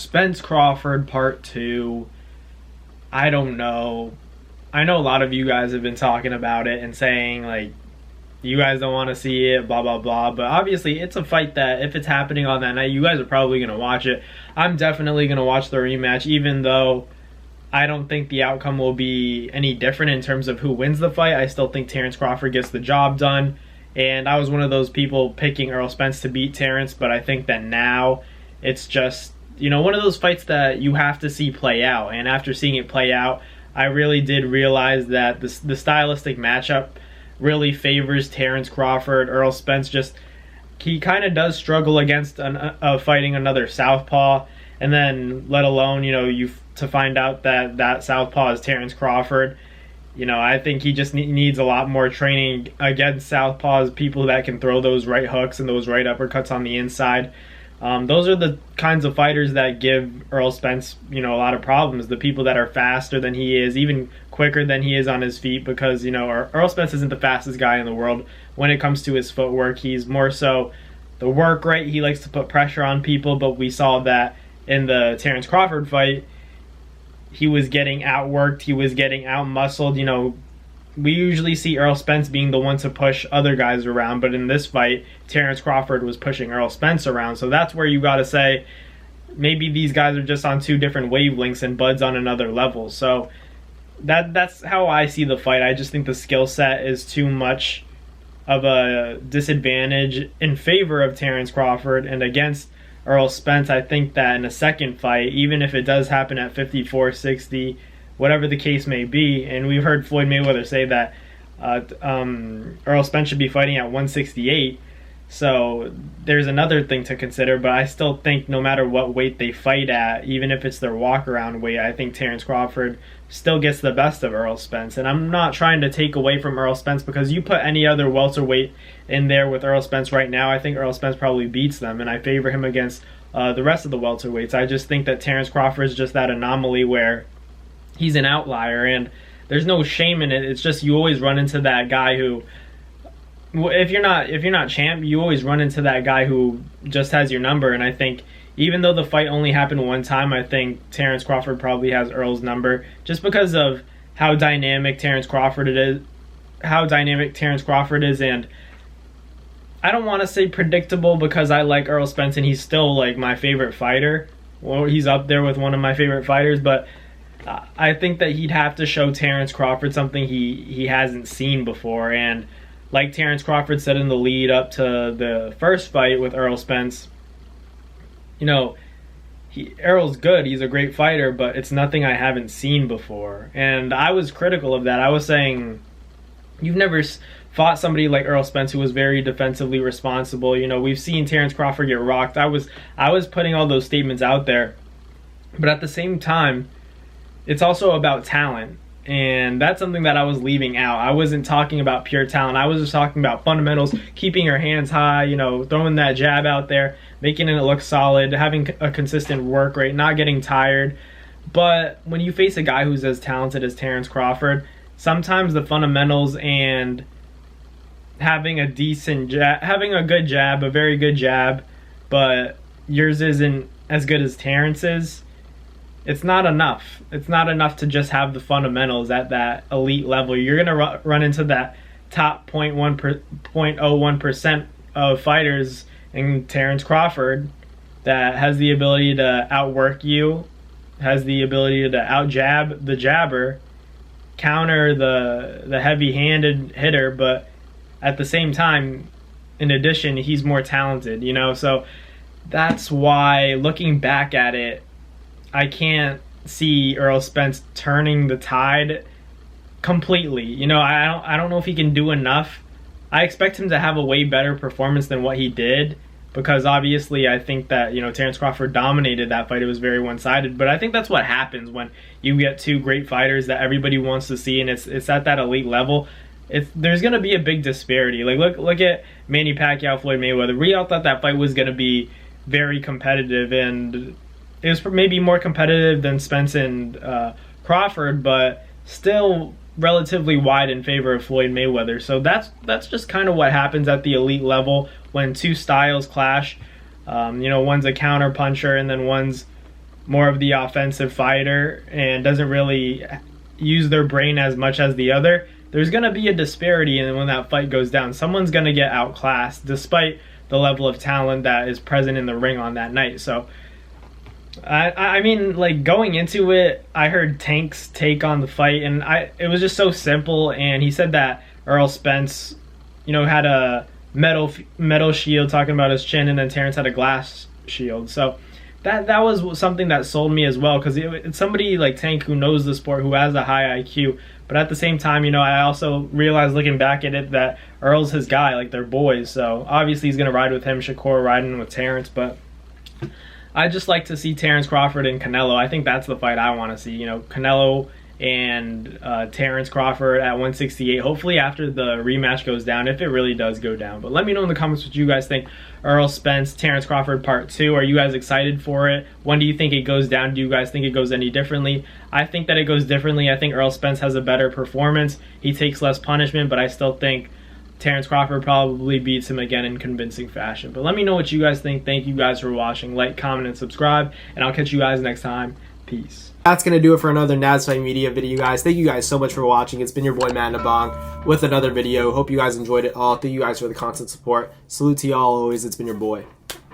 Spence Crawford Part 2. I don't know. I know a lot of you guys have been talking about it and saying, like, you guys don't want to see it, blah, blah, blah. But obviously, it's a fight that, if it's happening on that night, you guys are probably going to watch it. I'm definitely going to watch the rematch, even though I don't think the outcome will be any different in terms of who wins the fight. I still think Terence Crawford gets the job done. And I was one of those people picking Errol Spence to beat Terence, but I think that now it's just, one of those fights that you have to see play out. And after seeing it play out, I really did realize that the stylistic matchup really favors Terence Crawford. Errol Spence he kind of does struggle against fighting another southpaw, and then let alone, to find out that southpaw is Terence Crawford. I think he just needs a lot more training against southpaws, people that can throw those right hooks and those right uppercuts on the inside. Those are the kinds of fighters that give Errol Spence, a lot of problems. The people that are faster than he is, even quicker than he is on his feet, because, Errol Spence isn't the fastest guy in the world when it comes to his footwork. He's more so the work rate. He likes to put pressure on people, but we saw that in the Terence Crawford fight. He was getting outworked. He was getting out-muscled. We usually see Errol Spence being the one to push other guys around, but in this fight, Terence Crawford was pushing Errol Spence around. So that's where you got to say maybe these guys are just on two different wavelengths and Bud's on another level. So that's how I see the fight. I just think the skill set is too much of a disadvantage in favor of Terence Crawford, and against Errol Spence, I think that in a second fight, even if it does happen at 54, 60, whatever the case may be, and we've heard Floyd Mayweather say that Errol Spence should be fighting at 168, so there's another thing to consider, but I still think no matter what weight they fight at, even if it's their walk-around weight, I think Terence Crawford still gets the best of Errol Spence. And I'm not trying to take away from Errol Spence, because you put any other welterweight in there with Errol Spence right now, I think Errol Spence probably beats them, and I favor him against the rest of the welterweights. I just think that Terence Crawford is just that anomaly where he's an outlier, and there's no shame in it. It's just you always run into that guy who, if you're not champ, you always run into that guy who just has your number. And I think even though the fight only happened one time, I think Terence Crawford probably has Earl's number, just because of how dynamic Terence Crawford is. And I don't want to say predictable, because I like Errol Spence and he's still like my favorite fighter. Well, he's up there with one of my favorite fighters, but I think that he'd have to show Terence Crawford something he hasn't seen before. And like Terence Crawford said in the lead up to the first fight with Errol Spence, Errol's good, he's a great fighter, but it's nothing I haven't seen before. And I was critical of that. I was saying, you've never fought somebody like Errol Spence who was very defensively responsible. We've seen Terence Crawford get rocked. I was putting all those statements out there. But at the same time, it's also about talent. And that's something that I was leaving out. I wasn't talking about pure talent. I was just talking about fundamentals, keeping your hands high, throwing that jab out there, making it look solid, having a consistent work rate, not getting tired. But when you face a guy who's as talented as Terence Crawford, sometimes the fundamentals and having a good jab, a very good jab, but yours isn't as good as Terence's, it's not enough. It's not enough to just have the fundamentals at that elite level. You're going to run into that top 0.01% of fighters in Terence Crawford that has the ability to outwork you, has the ability to out-jab the jabber, counter the heavy-handed hitter, but at the same time, in addition, he's more talented, So that's why, looking back at it, I can't see Errol Spence turning the tide completely. I don't know if he can do enough. I expect him to have a way better performance than what he did, because obviously I think that, Terence Crawford dominated that fight. It was very one-sided, but I think that's what happens when you get two great fighters that everybody wants to see, and it's at that elite level. There's going to be a big disparity. Like, look at Manny Pacquiao, Floyd Mayweather. We all thought that fight was going to be very competitive, and it was maybe more competitive than Spence and Crawford, but still relatively wide in favor of Floyd Mayweather. So that's just kind of what happens at the elite level when two styles clash. One's a counter puncher and then one's more of the offensive fighter and doesn't really use their brain as much as the other, there's going to be a disparity, and when that fight goes down, someone's going to get outclassed despite the level of talent that is present in the ring on that night. So I mean, like, going into it, I heard Tank's take on the fight, and it was just so simple. And he said that Earl Spence, you know, had a metal shield talking about his chin, and then Terrence had a glass shield. So that was something that sold me as well, because it's somebody like Tank who knows the sport, who has a high IQ. But at the same time, you know, I also realized looking back at it that Earl's his guy, like, they're boys. So obviously he's going to ride with him, Shakur riding with Terrence, but I just like to see Terrence Crawford and Canelo. I think that's the fight I want to see. You know, Canelo and Terrence Crawford at 168. Hopefully after the rematch goes down, if it really does go down. But let me know in the comments what you guys think. Earl Spence, Terrence Crawford Part 2. Are you guys excited for it? When do you think it goes down? Do you guys think it goes any differently? I think that it goes differently. I think Earl Spence has a better performance. He takes less punishment, but I still think Terrence Crawford probably beats him again in convincing fashion. But let me know what you guys think. Thank you guys for watching. Like, comment, and subscribe. And I'll catch you guys next time. Peace. That's going to do it for another NASFight Media video, guys. Thank you guys so much for watching. It's been your boy, Matt Nabong, with another video. Hope you guys enjoyed it all. Thank you guys for the constant support. Salute to y'all always. It's been your boy.